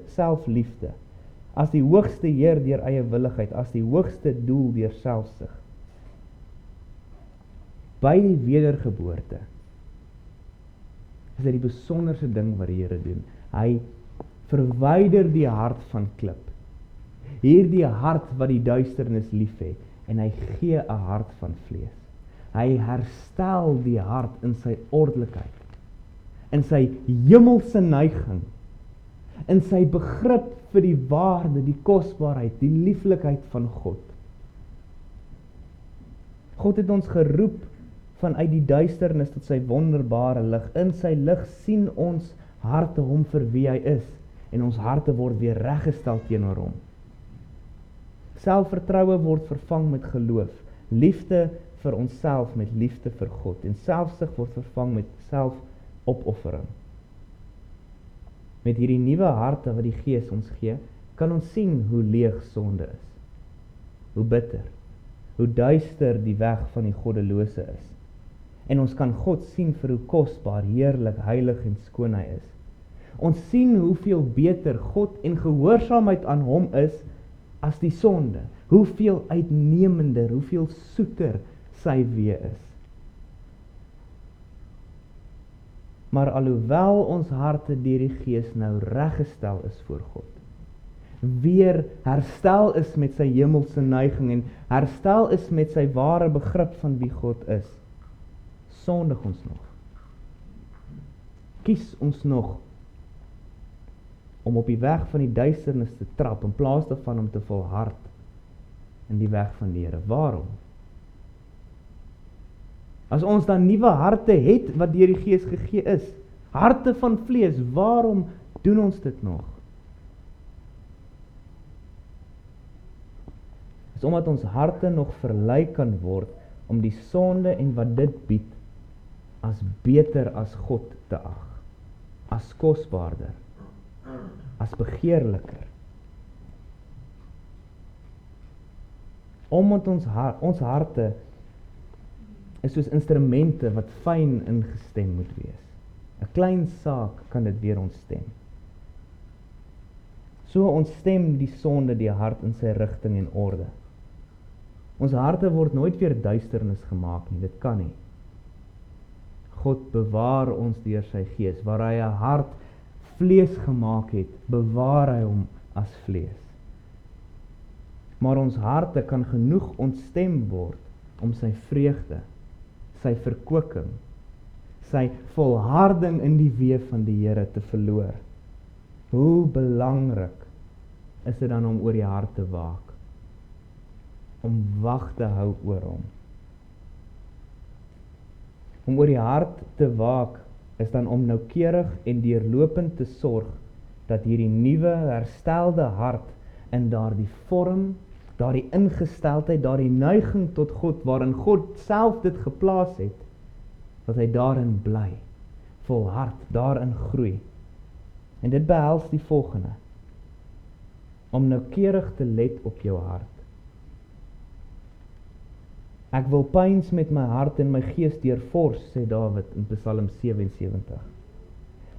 selfliefde. As die hoogste Heer deur eie willigheid, as die hoogste doel deur selfsug. By die wedergeboorte is dit die besonderse ding wat die Here doen. Hy verwyder die hart van klip. Hierdie hart wat die duisternis lief het, en hy gee 'n hart van vlees. Hy herstel die hart in sy ordelikheid, in sy hemelse neiging, in sy begrip vir die waarde, die kosbaarheid, die lieflikheid van God. God het ons geroep vanuit die duisternis tot sy wonderbare lig. In sy lig sien ons harte hom vir wie hy is, en ons harte word weer reggestel teenoor hom. Selfvertroue word vervang met geloof, liefde vir onsself met liefde vir God, en selfsug word vervang met selfopoffering. Met hierdie nuwe harte wat die Gees ons gee, kan ons sien hoe leeg sonde is, hoe bitter, hoe duister die weg van die goddelose is. En ons kan God sien vir hoe kosbaar, heerlik, heilig en skoon hy is. Ons sien hoeveel beter God en gehoorsaamheid aan hom is as die sonde. Hoeveel uitnemender, hoeveel soeter sy wee is. Maar alhoewel ons harte deur die Gees nou reggestel is voor God, weer herstel is met sy hemelse neiging en herstel is met sy ware begrip van wie God is, sondig ons nog. Kies ons nog om op die weg van die duisternis te trap, in plaas daarvan om te volhard in die weg van die Here. Waarom? As ons dan nuwe harte het, wat deur die Gees gegee is, harte van vlees, waarom doen ons dit nog? Is omdat ons harte nog verlei kan word om die sonde en wat dit bied as beter as God te ag, as kosbaarder, as begeerliker. Omdat ons harte is soos instrumente wat fyn ingestem moet wees. 'n Klein saak kan dit weer ontstem. So ontstem die sonde die hart in sy rigting en orde. Ons harte word nooit weer duisternis gemaak nie, dit kan nie. God bewaar ons deur sy Gees, waar hy 'n hart vlees gemaak het, bewaar hy hom as vlees. Maar ons harte kan genoeg ontstem word om sy vreugde, sy verkwikking, sy volharding in die weë van die Here te verloor. Hoe belangrik is dit dan om oor die hart te waak, om wag te hou oor hom. Om oor die hart te waak is dan om noukeurig en deurlopend te sorg dat hierdie nuwe herstelde hart in daardie vorm, daardie ingesteldheid, daardie neiging tot God, waarin God self dit geplaas het, dat hy daarin bly, volhard, daarin groei. En dit behels die volgende: om noukeurig te let op jou hart. Ek wil pyns met my hart en my gees deurvors, sê Dawid in Psalm 77.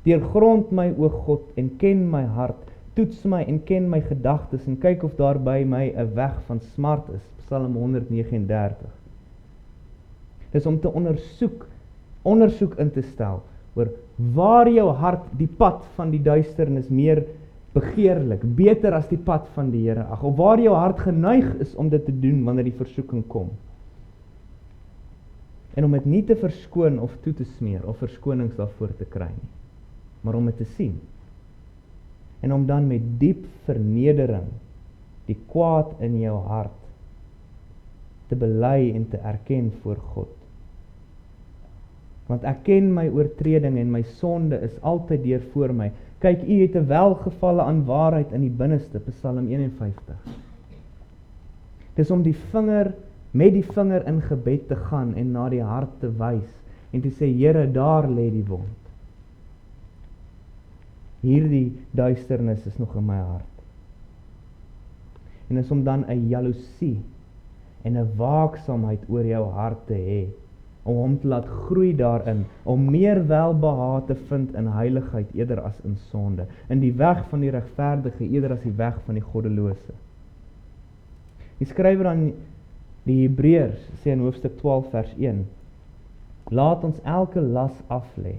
Deurgrond my, o God, en ken my hart, toets my en ken my gedagtes, en kyk of daar by my 'n weg van smart is, Psalm 139. Dis om te ondersoek in te stel, oor waar jou hart die pad van die duisternis meer begeerlik, beter as die pad van die Here ag, of waar jou hart geneig is om dit te doen wanneer die versoeking kom. En om dit nie te verskoon of toe te smeer, of verskonings daarvoor te kry nie, maar om dit te sien. En om dan met diep vernedering die kwaad in jou hart te bely en te erken voor God. Want ek ken my oortreding en my sonde is altyd deur voor my. Kyk, u het 'n welgevalle aan waarheid in die binneste, Psalm 51. Dis om met die vinger in gebed te gaan en na die hart te wys en te sê, Here, daar lê die wond. Hierdie duisternis is nog in my hart. En is om dan 'n jaloesie en 'n waaksaamheid oor jou hart te hê, om hom te laat groei daarin, om meer welbehae te vind in heiligheid eerder as in sonde, in die weg van die regverdige eerder as die weg van die goddelose. Die skrywer aan die Hebreërs sê in hoofstuk 12 vers 1, laat ons elke las af lê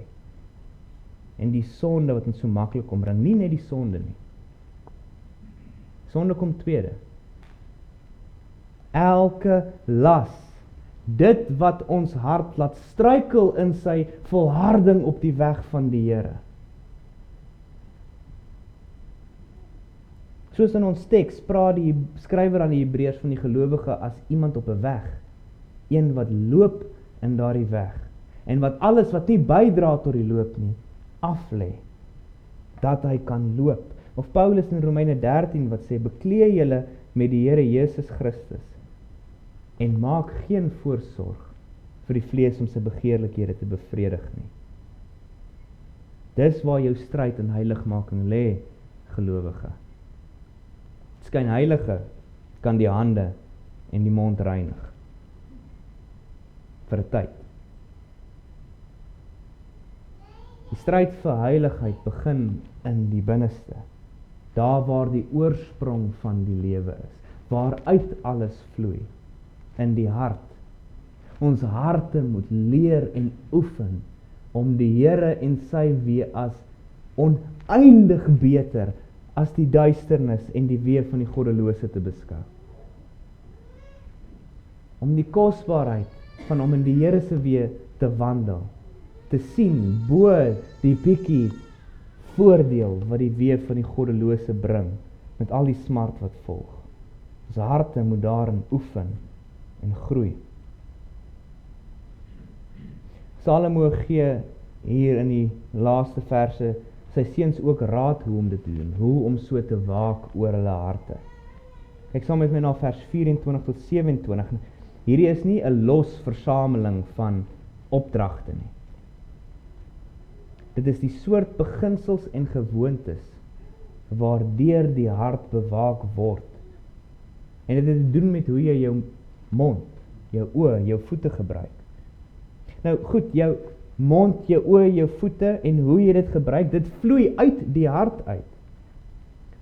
en die sonde wat ons so maklik omring. Nie net die sonde nie. Sonde kom tweede. Elke las, dit wat ons hart laat struikel in sy volharding op die weg van die Here. Soos in ons teks praat die skrywer aan die Hebreërs van die gelowige as iemand op 'n weg, een wat loop in daardie weg, en wat alles wat nie bydra tot die loop nie, aflê, dat hy kan loop. Of Paulus in Romeine 13 wat sê, beklee julle met die Here Jesus Christus, en maak geen voorsorg vir die vlees om sy begeerlikhede te bevredig nie. Dis waar jou stryd en heiligmaking lê, gelowige. Skynheilige kan die hande en die mond reinig. Vir 'n tyd. Die stryd vir heiligheid begin in die binneste. Daar waar die oorsprong van die lewe is. Waaruit alles vloei. In die hart. Ons harte moet leer en oefen om die Here en sy weë as oneindig beter as die duisternis en die weë van die goddelose te beskou. Om die kosbaarheid van om in die Here se weë te wandel, te sien bo die bietjie voordeel wat die weë van die goddelose bring, met al die smart wat volg. Ons harte moet daarin oefen en groei. Salomo gee hier in die laaste verse sy seuns ook raad hoe om dit te doen, hoe om so te waak oor hulle harte. Kyk saam met my na vers 24 tot 27. Hierdie is nie 'n los versameling van opdragte nie. Dit is die soort beginsels en gewoontes waardeur die hart bewaak word. En dit het te doen met hoe jy jou mond, jou oë, jou voete gebruik. Nou goed, jou mond, jou oë, jou voete en hoe jy dit gebruik, dit vloei uit die hart uit.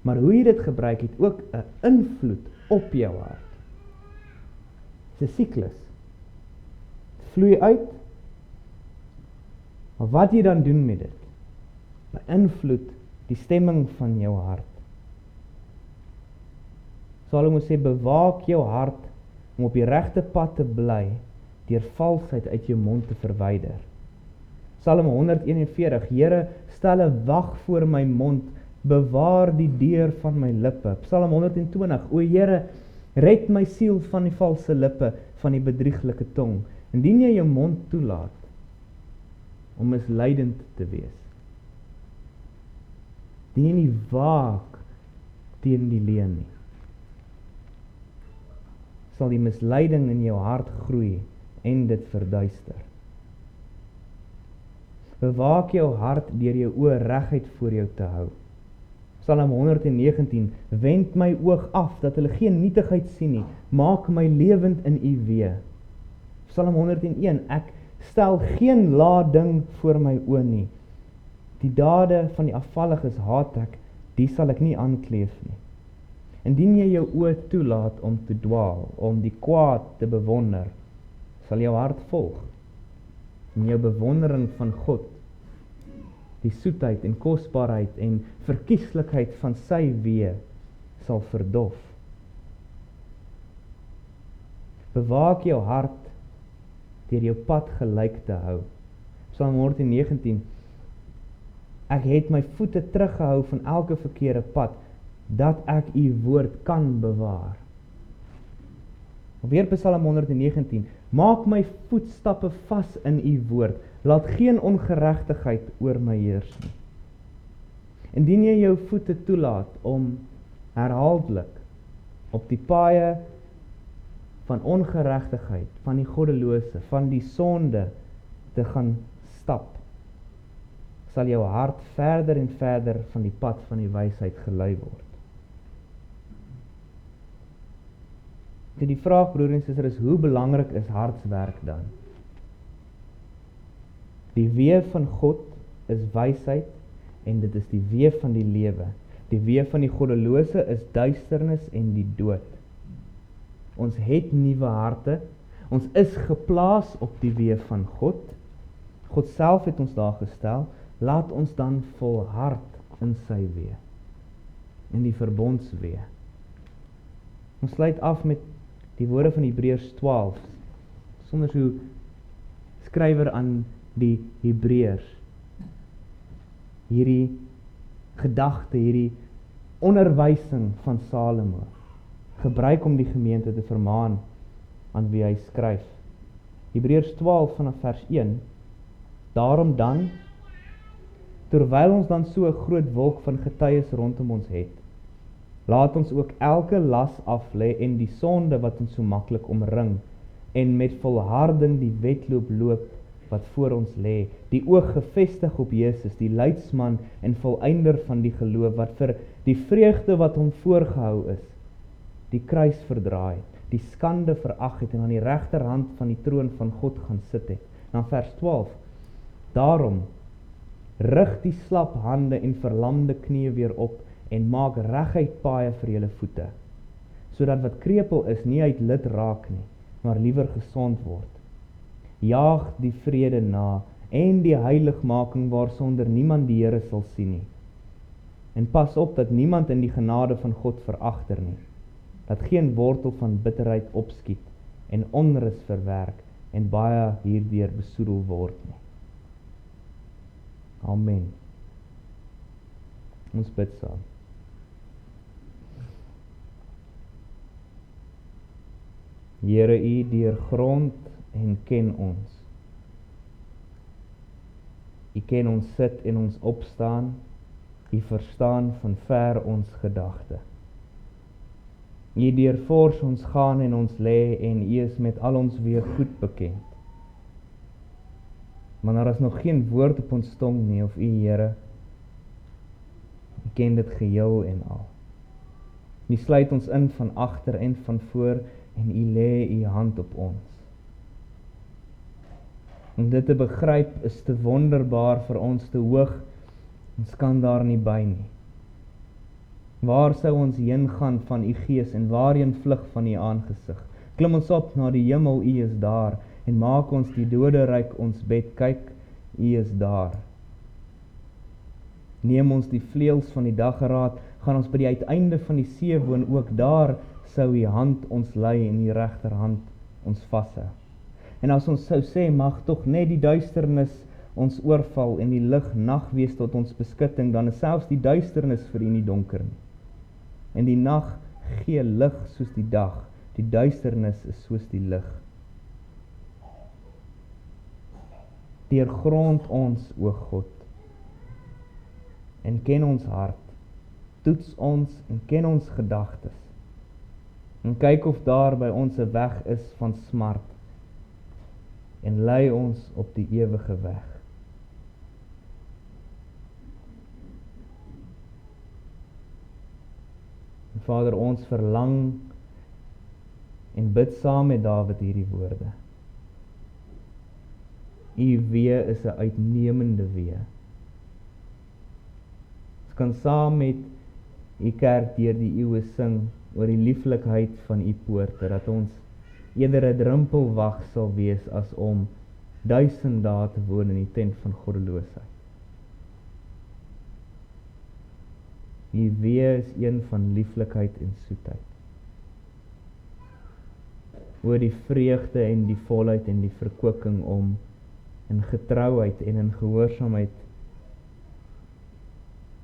Maar hoe jy dit gebruik het ook 'n invloed op jou hart. Dit is 'n siklus. Dit vloei uit, maar wat jy dan doen met dit, beïnvloed die stemming van jou hart. Salomo sê, bewaak jou hart om op die regte pad te bly, deur valsheid uit jou mond te verwyder. Psalm 141, Here, stel 'n wag voor my mond, bewaar die deur van my lippe. Psalm 120, O Here, red my siel van die valse lippe, van die bedrieglike tong. Indien jy jou mond toelaat om misleidend te wees, dien jy nie waak teen die leuen nie, sal die misleiding in jou hart groei en dit verduister. Bewaak jou hart deur jou oë reguit voor jou te hou. Psalm 119, wend my oog af, dat hulle geen nietigheid sien nie, maak my lewend in u weë. Psalm 101, ek stel geen lae ding voor my oë nie. Die dade van die afvalliges haat ek, die sal ek nie aankleef nie. Indien jy jou oë toelaat om te dwaal, om die kwaad te bewonder, sal jou hart volg. En jou bewondering van God, die soetheid en kosbaarheid en verkieslikheid van sy weë, sal verdof. Bewaak jou hart deur jou pad gelyk te hou. Psalm 119, ek het my voete teruggehou van elke verkeerde pad, dat ek u woord kan bewaar. Weer Psalm 119, maak my voetstappe vas in u woord, laat geen ongeregtigheid oor my heers nie. Indien jy jou voete toelaat om herhaaldelik op die paaie van ongeregtigheid, van die goddelose, van die sonde te gaan stap, sal jou hart verder en verder van die pad van die wysheid gelei word. Die vraag, broer en suster, is hoe belangrik is hartswerk dan? Die weë van God is wysheid en dit is die weë van die lewe. Die weë van die goddelose is duisternis en die dood. Ons het nuwe harte, ons is geplaas op die weë van God. God self het ons daar gestel, laat ons dan volhard in sy weë, in die verbondsweë. Ons sluit af met die woorde van Hebreërs 12, sonder so skrywer aan die Hebreërs, hierdie gedagte, hierdie onderwysing van Salomo, gebruik om die gemeente te vermaan aan wie hy skryf. Hebreërs 12 vanaf vers 1, daarom dan, terwyl ons dan so 'n groot wolk van getuies rondom ons het, laat ons ook elke las aflê en die sonde wat ons so maklik omring, en met volharding die wedloop loop wat voor ons lê, die oog gefestig op Jesus, die leidsman en volëinder van die geloof, wat vir die vreugde wat hom voorgehou is, die kruis verdraai het, die skande verag het en aan die regterhand van die troon van God gaan sit het. Dan vers 12, daarom rig die slap hande en verlamde knieë weer op en maak reguit paaie vir julle voete, sodat wat krepeel is nie uit lid raak nie, maar liewer gesond word. Jaag die vrede na en die heiligmaking waarsonder niemand die Here sal sien nie. En pas op dat niemand in die genade van God veragter nie, dat geen wortel van bitterheid opskiet en onrus verwerk en baie hierdeur besoedel word nie. Amen. Ons bid saam. Here, U deurgrond en ken ons. U ken ons sit en ons opstaan. U verstaan van ver ons gedagte. U deurvors ons gaan en ons lê en U is met al ons weë goed bekend. Maar daar is nog geen woord op ons tong nie of U, Here, U ken dit geheel en al. U sluit ons in van agter en van voor en U lê U hand op ons. Om dit te begryp is te wonderbaar vir ons, te hoog, ons kan daar nie by nie. Waar sou ons heen gaan van U gees en waarheen vlug van U aangesig? Klim ons op na die hemel, U is daar, en maak ons die doderyk ons bed, kyk, U is daar. Neem ons die vleuels van die dageraad, gaan ons by die uiteinde van die see woon, ook daar sou U hand ons lei en U regterhand ons vashou. En as ons sou sê, mag tog net die duisternis ons oorval en die lig nag wees tot ons beskutting, dan is selfs die duisternis vir U nie donker nie. En die nag gee lig soos die dag, die duisternis is soos die lig. Deurgrond ons, o God, en ken ons hart, toets ons en ken ons gedagtes, en kyk of daar by ons 'n weg is van smart, en lei ons op die ewige weg. En Vader, ons verlang en bid saam met Dawid hierdie woorde. U weë is 'n uitnemende weë. Ons kan saam met U kerk deur die eeue sing oor die lieflikheid van U poorte, dat ons eerder 'n drumpelwag sal wees as om 1000 dae te woon in die tent van goddeloosheid. U weë is een van lieflikheid en soetheid. Oor die vreugde en die volheid en die verkwikking om in getrouheid en in gehoorsaamheid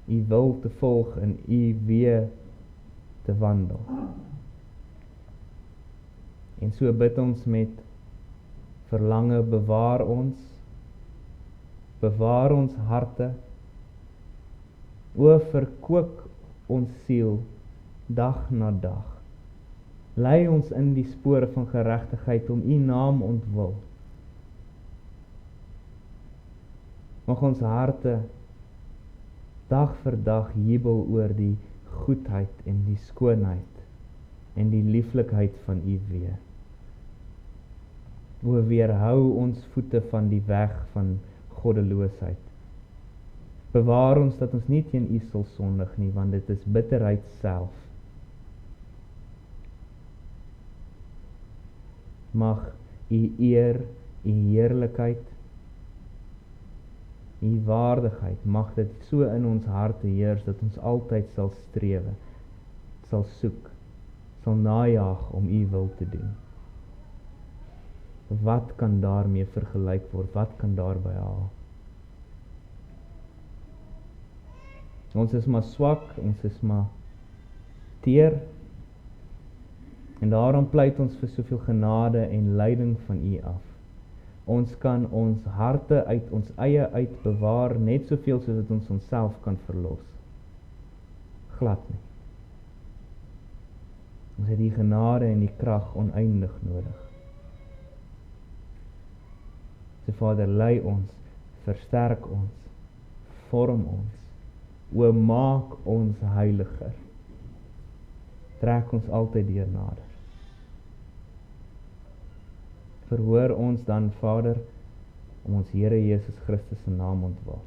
U wil te volg en U weë te wandel. En so bid ons met verlange, bewaar ons harte, o verkoop ons siel dag na dag. Lei ons in die spore van geregtigheid om U naam ontwil. Mag ons harte dag vir dag jubel oor die goedheid en die skoonheid en die lieflikheid van U weë. O weerhou ons voete van die weg van goddeloosheid. Bewaar ons dat ons nie teen U sal sondig nie, want dit is bitterheid self. Mag U eer, U heerlikheid, U waardigheid, mag dit so in ons harte heers, dat ons altyd sal strewe, sal soek, sal najaag om U wil te doen. Wat kan daarmee vergelyk word? Wat kan daarby haal? Ons is maar swak, ons is maar teer, en daarom pleit ons vir soveel genade en leiding van U af. Ons kan ons harte uit ons eie uit bewaar, net soveel soos dat ons onsself kan verlos. Glad nie. Ons het die genade en die krag oneindig nodig. So Vader, lei ons, versterk ons, vorm ons, maak ons heiliger. Trek ons altyd deur nader. Verhoor ons dan, Vader, om ons Here Jesus Christus se naam ontwil.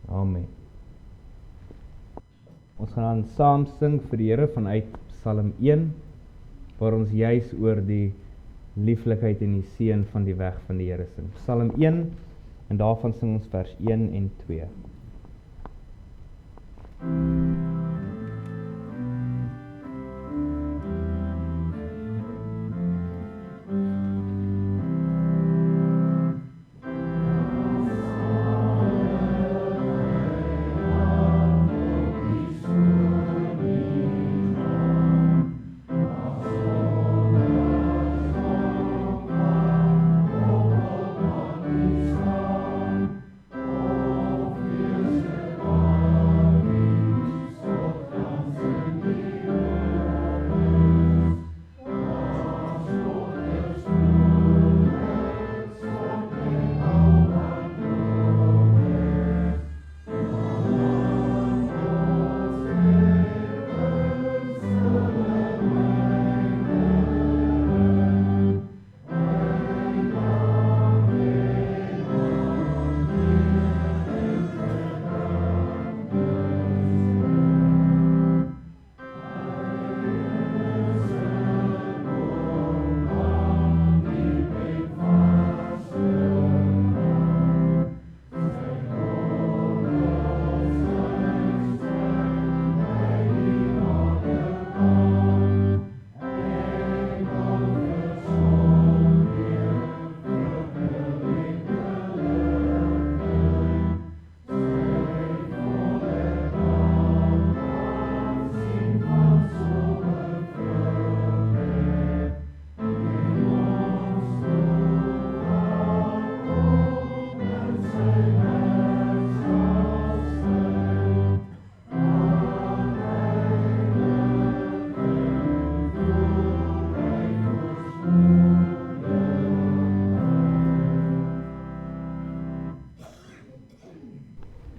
Amen. Ons gaan dan saam sing vir die Here vanuit Psalm 1, waar ons juis oor die lieflikheid en die seën van die weg van die Here sing. Psalm 1, en daarvan sing ons vers 1 en 2.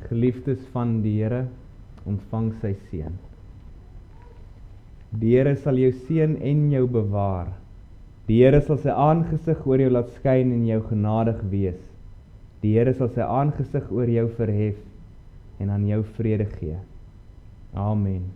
Geliefdes van die Here, ontvang sy seën. Die Here sal jou seën en jou bewaar. Die Here sal sy aangesig oor jou laat skyn en jou genadig wees. Die Here sal sy aangesig oor jou verhef en aan jou vrede gee. Amen.